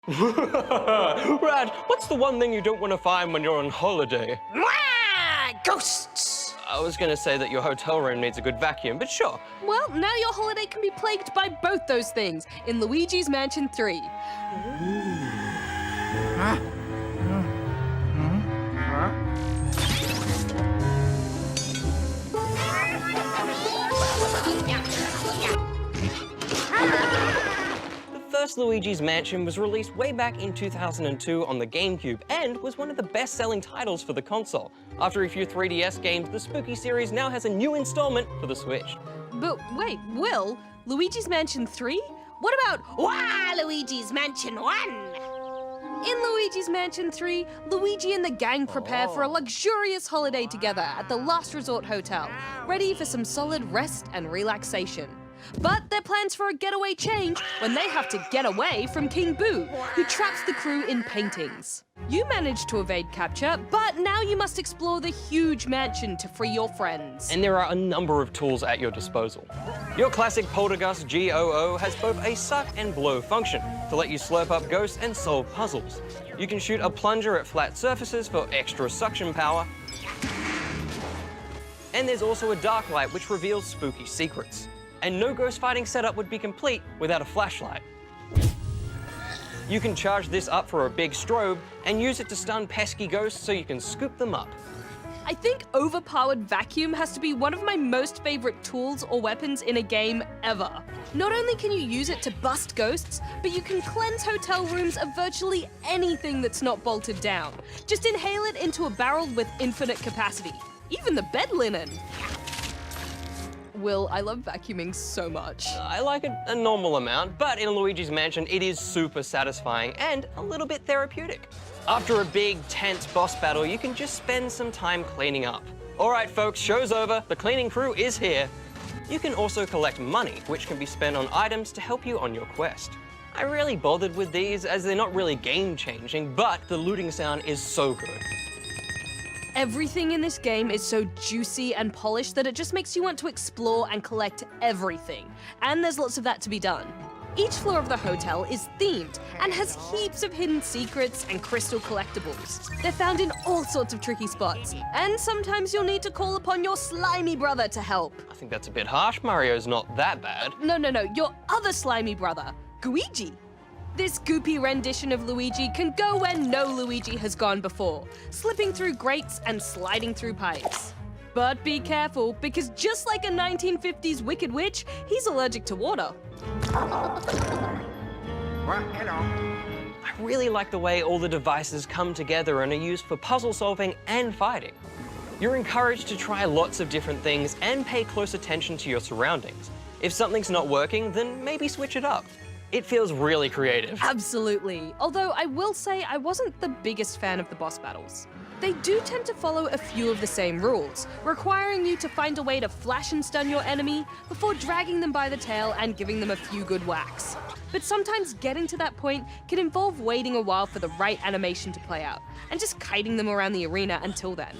Rad, what's the one thing you don't want to find when you're on holiday? Ghosts! I was going to say that your hotel room needs a good vacuum, but sure. Well, now your holiday can be plagued by both those things in Luigi's Mansion 3. The first Luigi's Mansion was released way back in 2002 on the GameCube and was one of the best-selling titles for the console. After a few 3DS games, the Spooky series now has a new installment for the Switch. But wait, Will, Luigi's Mansion 3? What about Luigi's Mansion 1? In Luigi's Mansion 3, Luigi and the gang prepare for a luxurious holiday together at the Last Resort Hotel, ready for some solid rest and relaxation. But their plans for a getaway change when they have to get away from King Boo, who traps the crew in paintings. You manage to evade capture, but now you must explore the huge mansion to free your friends. And there are a number of tools at your disposal. Your classic Poltergust GOO has both a suck and blow function to let you slurp up ghosts and solve puzzles. You can shoot a plunger at flat surfaces for extra suction power. And there's also a dark light which reveals spooky secrets. And no ghost fighting setup would be complete without a flashlight. You can charge this up for a big strobe and use it to stun pesky ghosts so you can scoop them up. I think overpowered vacuum has to be one of my most favorite tools or weapons in a game ever. Not only can you use it to bust ghosts, but you can cleanse hotel rooms of virtually anything that's not bolted down. Just inhale it into a barrel with infinite capacity, even the bed linen. Will, I love vacuuming so much. I like a normal amount, but in Luigi's Mansion, it is super satisfying and a little bit therapeutic. After a big, tense boss battle, you can just spend some time cleaning up. All right, folks, show's over. The cleaning crew is here. You can also collect money, which can be spent on items to help you on your quest. I really bothered with these as they're not really game-changing, but the looting sound is so good. Everything in this game is so juicy and polished that it just makes you want to explore and collect everything. And there's lots of that to be done. Each floor of the hotel is themed and has heaps of hidden secrets and crystal collectibles. They're found in all sorts of tricky spots, and sometimes you'll need to call upon your slimy brother to help. I think that's a bit harsh. Mario's not that bad. No, your other slimy brother, Luigi. This goopy rendition of Luigi can go where no Luigi has gone before, slipping through grates and sliding through pipes. But be careful, because just like a 1950s Wicked Witch, he's allergic to water. I really like the way all the devices come together and are used for puzzle solving and fighting. You're encouraged to try lots of different things and pay close attention to your surroundings. If something's not working, then maybe switch it up. It feels really creative. Absolutely. Although I will say I wasn't the biggest fan of the boss battles. They do tend to follow a few of the same rules, requiring you to find a way to flash and stun your enemy before dragging them by the tail and giving them a few good whacks. But sometimes getting to that point can involve waiting a while for the right animation to play out, and just kiting them around the arena until then.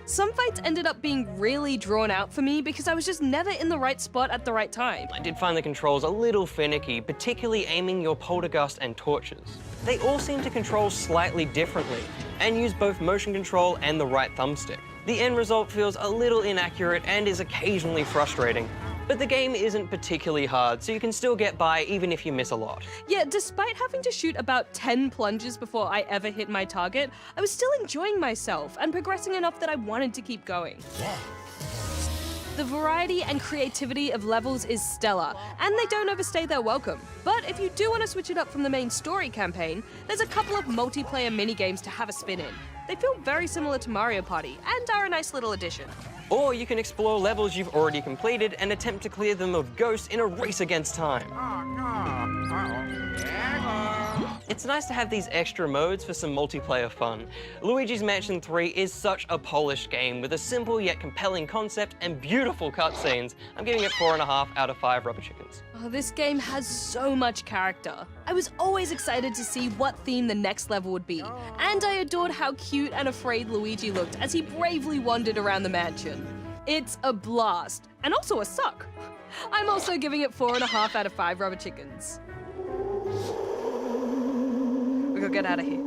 Some fights ended up being really drawn out for me because I was just never in the right spot at the right time. I did find the controls a little finicky, particularly aiming your poltergust and torches. They all seem to control slightly differently and use both motion control and the right thumbstick. The end result feels a little inaccurate and is occasionally frustrating. But the game isn't particularly hard, so you can still get by even if you miss a lot. Yeah, despite having to shoot about 10 plunges before I ever hit my target, I was still enjoying myself and progressing enough that I wanted to keep going. The variety and creativity of levels is stellar, and they don't overstay their welcome. But if you do want to switch it up from the main story campaign, there's a couple of multiplayer minigames to have a spin in. They feel very similar to Mario Party, and are a nice little addition. Or you can explore levels you've already completed and attempt to clear them of ghosts in a race against time. It's nice to have these extra modes for some multiplayer fun. Luigi's Mansion 3 is such a polished game with a simple yet compelling concept and beautiful cutscenes. I'm giving it 4.5 out of 5 rubber chickens. Oh, this game has so much character. I was always excited to see what theme the next level would be, and I adored how cute and afraid Luigi looked as he bravely wandered around the mansion. It's a blast, and also a suck. I'm also giving it 4.5 out of 5 rubber chickens. We gotta get out of here.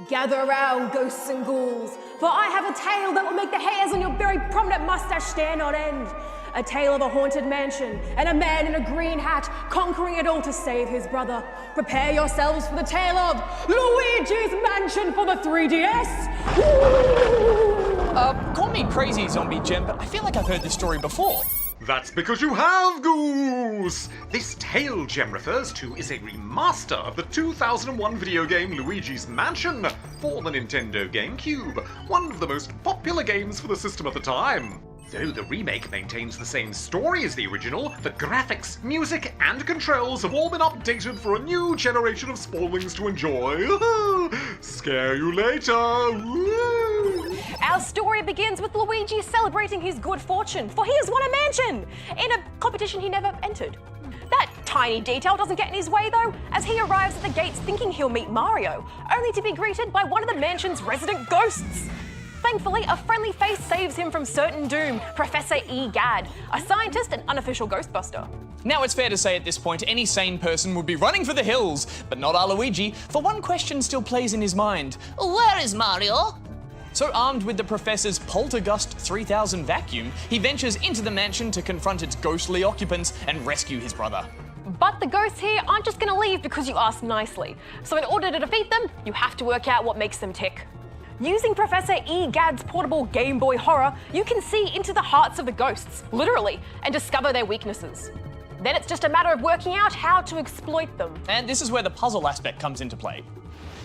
Gather around, ghosts and ghouls, for I have a tale that will make the hairs on your very prominent mustache stand on end. A tale of a haunted mansion and a man in a green hat conquering it all to save his brother. Prepare yourselves for the tale of Luigi's Mansion for the 3DS. Call me crazy, Zombie Gem, but I feel like I've heard this story before. That's because you have, Goose! This tale Gem refers to is a remaster of the 2001 video game Luigi's Mansion for the Nintendo GameCube, one of the most popular games for the system at the time. Though the remake maintains the same story as the original, the graphics, music, and controls have all been updated for a new generation of spawnlings to enjoy. Scare you later! Woo! Our story begins with Luigi celebrating his good fortune, for he has won a mansion in a competition he never entered. That tiny detail doesn't get in his way though, as he arrives at the gates thinking he'll meet Mario, only to be greeted by one of the mansion's resident ghosts. Thankfully, a friendly face saves him from certain doom, Professor E. Gadd, a scientist and unofficial Ghostbuster. Now it's fair to say at this point any sane person would be running for the hills, but not our Luigi, for one question still plays in his mind. Where is Mario? So armed with the Professor's Poltergust 3000 vacuum, he ventures into the mansion to confront its ghostly occupants and rescue his brother. But the ghosts here aren't just gonna leave because you asked nicely. So in order to defeat them, you have to work out what makes them tick. Using Professor E. Gadd's portable Game Boy Horror, you can see into the hearts of the ghosts, literally, and discover their weaknesses. Then it's just a matter of working out how to exploit them. And this is where the puzzle aspect comes into play.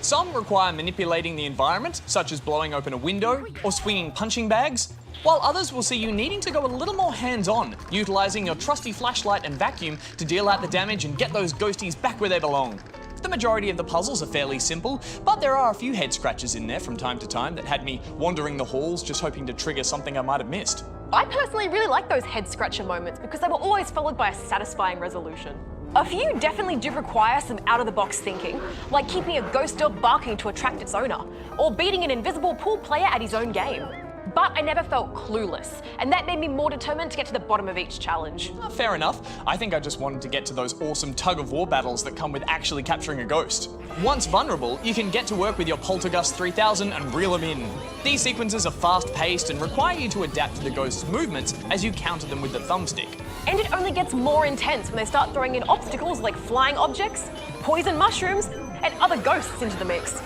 Some require manipulating the environment, such as blowing open a window or swinging punching bags, while others will see you needing to go a little more hands-on, utilising your trusty flashlight and vacuum to deal out the damage and get those ghosties back where they belong. The majority of the puzzles are fairly simple, but there are a few head scratches in there from time to time that had me wandering the halls just hoping to trigger something I might have missed. I personally really like those head scratcher moments because they were always followed by a satisfying resolution. A few definitely do require some out-of-the-box thinking, like keeping a ghost dog barking to attract its owner, or beating an invisible pool player at his own game. But I never felt clueless, and that made me more determined to get to the bottom of each challenge. Fair enough. I think I just wanted to get to those awesome tug-of-war battles that come with actually capturing a ghost. Once vulnerable, you can get to work with your Poltergust 3000 and reel them in. These sequences are fast-paced and require you to adapt to the ghost's movements as you counter them with the thumbstick. And it only gets more intense when they start throwing in obstacles like flying objects, poison mushrooms, and other ghosts into the mix.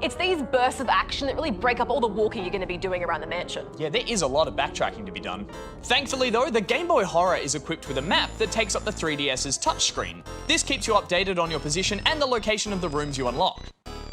It's these bursts of action that really break up all the walking you're going to be doing around the mansion. Yeah, there is a lot of backtracking to be done. Thankfully though, the Game Boy Horror is equipped with a map that takes up the 3DS's touchscreen. This keeps you updated on your position and the location of the rooms you unlock.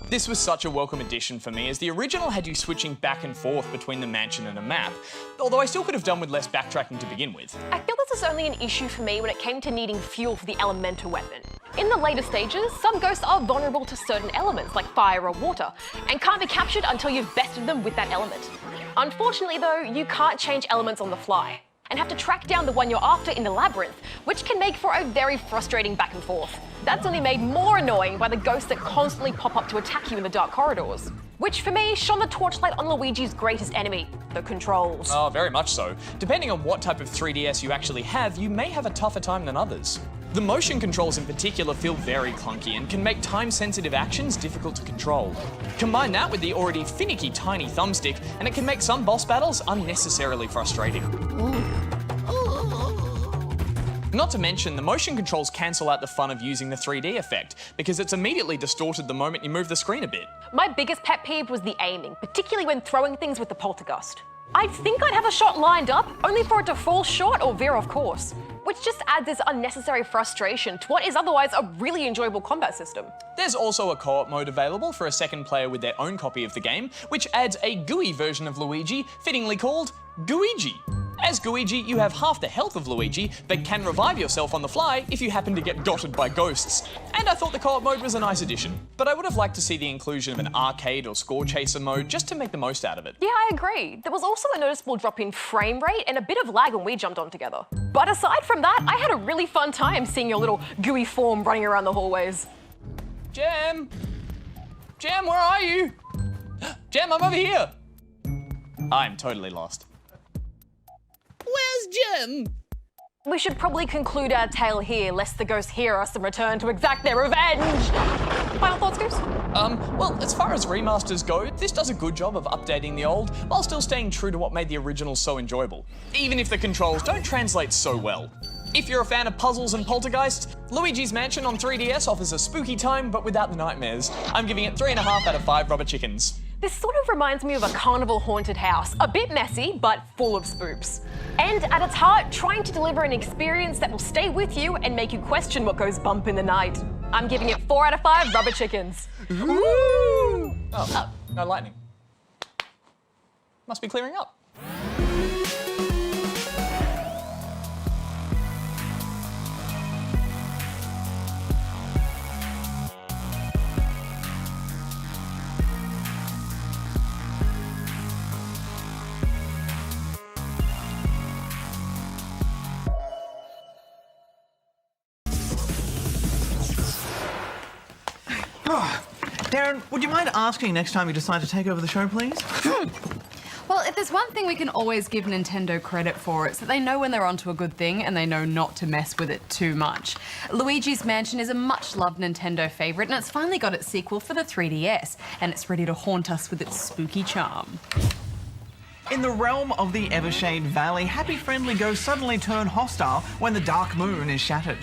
This was such a welcome addition for me, as the original had you switching back and forth between the mansion and a map, although I still could have done with less backtracking to begin with. I feel this was only an issue for me when it came to needing fuel for the elemental weapon. In the later stages, some ghosts are vulnerable to certain elements, like fire or water, and can't be captured until you've bested them with that element. Unfortunately though, you can't change elements on the fly, and have to track down the one you're after in the labyrinth, which can make for a very frustrating back and forth. That's only made more annoying by the ghosts that constantly pop up to attack you in the dark corridors. Which for me shone the torchlight on Luigi's greatest enemy, the controls. Oh, very much so. Depending on what type of 3DS you actually have, you may have a tougher time than others. The motion controls in particular feel very clunky and can make time-sensitive actions difficult to control. Combine that with the already finicky tiny thumbstick, and it can make some boss battles unnecessarily frustrating. Not to mention, the motion controls cancel out the fun of using the 3D effect, because it's immediately distorted the moment you move the screen a bit. My biggest pet peeve was the aiming, particularly when throwing things with the poltergust. I'd think I'd have a shot lined up, only for it to fall short or veer off course, which just adds this unnecessary frustration to what is otherwise a really enjoyable combat system. There's also a co-op mode available for a second player with their own copy of the game, which adds a GUI version of Luigi, fittingly called Gooigi. As Luigi, you have half the health of Luigi, but can revive yourself on the fly if you happen to get gotted by ghosts. And I thought the co-op mode was a nice addition, but I would have liked to see the inclusion of an arcade or score chaser mode just to make the most out of it. Yeah, I agree. There was also a noticeable drop in frame rate and a bit of lag when we jumped on together. But aside from that, I had a really fun time seeing your little gooey form running around the hallways. Gem! Gem, where are you? Gem, I'm over here! I'm totally lost. Where's Jem? We should probably conclude our tale here, lest the ghosts hear us and return to exact their revenge. Final thoughts, Goose? Well, as far as remasters go, this does a good job of updating the old, while still staying true to what made the original so enjoyable, even if the controls don't translate so well. If you're a fan of puzzles and poltergeists, Luigi's Mansion on 3DS offers a spooky time, but without the nightmares. I'm giving it 3.5 out of 5 rubber chickens. This sort of reminds me of a carnival haunted house. A bit messy, but full of spooks. And at its heart, trying to deliver an experience that will stay with you and make you question what goes bump in the night. I'm giving it 4 out of 5 rubber chickens. Ooh. Oh, no lightning. Must be clearing up. Darren, would you mind asking next time you decide to take over the show, please? Well, if there's one thing we can always give Nintendo credit for, it's that they know when they're onto a good thing and they know not to mess with it too much. Luigi's Mansion is a much-loved Nintendo favourite, and it's finally got its sequel for the 3DS, and it's ready to haunt us with its spooky charm. In the realm of the Evershade Valley, happy friendly ghosts suddenly turn hostile when the dark moon is shattered.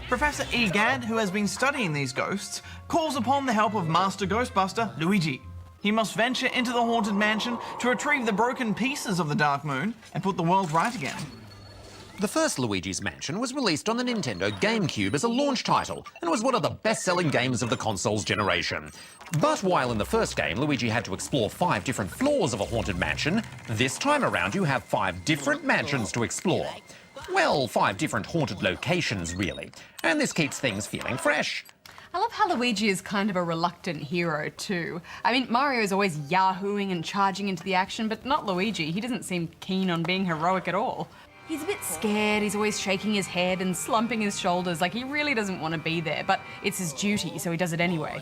Professor Egad, who has been studying these ghosts, calls upon the help of Master Ghostbuster, Luigi. He must venture into the haunted mansion to retrieve the broken pieces of the Dark Moon and put the world right again. The first Luigi's Mansion was released on the Nintendo GameCube as a launch title and was one of the best-selling games of the console's generation. But while in the first game Luigi had to explore 5 different floors of a haunted mansion, this time around you have 5 different mansions to explore. Well, 5 different haunted locations, really. And this keeps things feeling fresh. I love how Luigi is kind of a reluctant hero too. I mean, Mario is always yahooing and charging into the action, but not Luigi. He doesn't seem keen on being heroic at all. He's a bit scared, he's always shaking his head and slumping his shoulders like he really doesn't want to be there, but it's his duty, so he does it anyway.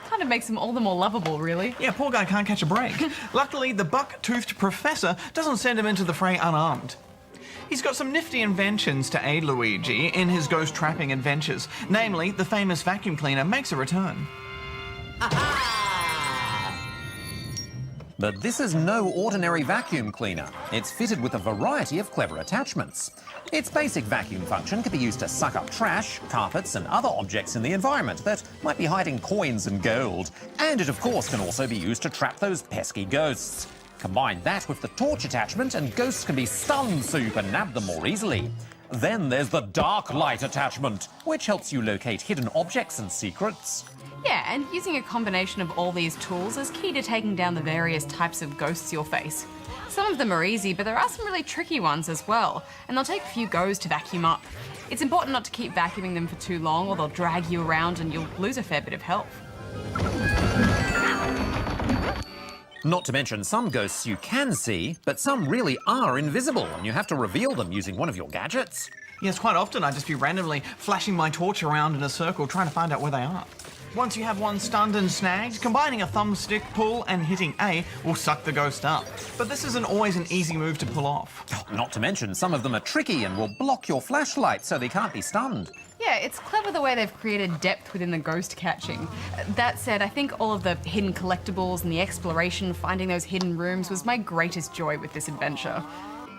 Kind of makes him all the more lovable, really. Yeah, poor guy can't catch a break. Luckily, the buck-toothed professor doesn't send him into the fray unarmed. He's got some nifty inventions to aid Luigi in his ghost trapping adventures. Namely, the famous vacuum cleaner makes a return. But this is no ordinary vacuum cleaner. It's fitted with a variety of clever attachments. Its basic vacuum function can be used to suck up trash, carpets and other objects in the environment that might be hiding coins and gold. And it of course can also be used to trap those pesky ghosts. Combine that with the torch attachment and ghosts can be stunned so you can nab them more easily. Then there's the dark light attachment, which helps you locate hidden objects and secrets. Yeah, and using a combination of all these tools is key to taking down the various types of ghosts you'll face. Some of them are easy, but there are some really tricky ones as well, and they'll take a few goes to vacuum up. It's important not to keep vacuuming them for too long or they'll drag you around and you'll lose a fair bit of health. Not to mention some ghosts you can see, but some really are invisible and you have to reveal them using one of your gadgets. Yes, quite often I'd just be randomly flashing my torch around in a circle trying to find out where they are. Once you have one stunned and snagged, combining a thumbstick pull and hitting A will suck the ghost up. But this isn't always an easy move to pull off. Not to mention some of them are tricky and will block your flashlight so they can't be stunned. Yeah, it's clever the way they've created depth within the ghost catching. That said, I think all of the hidden collectibles and the exploration, finding those hidden rooms was my greatest joy with this adventure.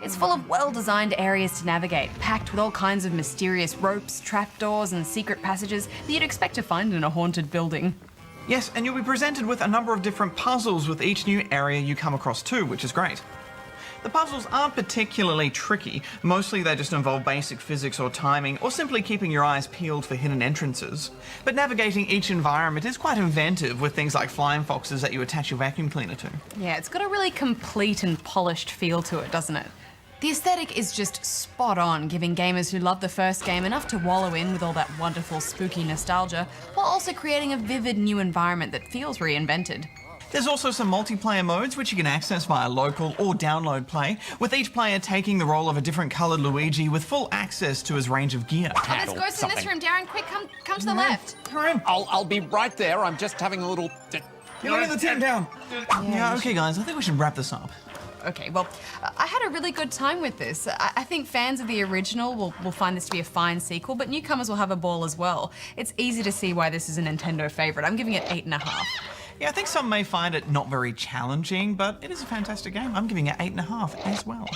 It's full of well-designed areas to navigate, packed with all kinds of mysterious ropes, trapdoors and secret passages that you'd expect to find in a haunted building. Yes, and you'll be presented with a number of different puzzles with each new area you come across too, which is great. The puzzles aren't particularly tricky, mostly they just involve basic physics or timing, or simply keeping your eyes peeled for hidden entrances. But navigating each environment is quite inventive with things like flying foxes that you attach your vacuum cleaner to. Yeah, it's got a really complete and polished feel to it, doesn't it? The aesthetic is just spot on, giving gamers who love the first game enough to wallow in with all that wonderful spooky nostalgia, while also creating a vivid new environment that feels reinvented. There's also some multiplayer modes which you can access via local or download play, with each player taking the role of a different coloured Luigi with full access to his range of gear. Let's go in this room, Darren. Quick, come to the left. Hurry. I'll be right there. I'm just having a little... You're in the team down. Yeah, okay guys, I think we should wrap this up. Okay, well, I had a really good time with this. I think fans of the original will find this to be a fine sequel, but newcomers will have a ball as well. It's easy to see why this is a Nintendo favourite. I'm giving it 8.5. Yeah, I think some may find it not very challenging, but it is a fantastic game. I'm giving it 8.5 as well.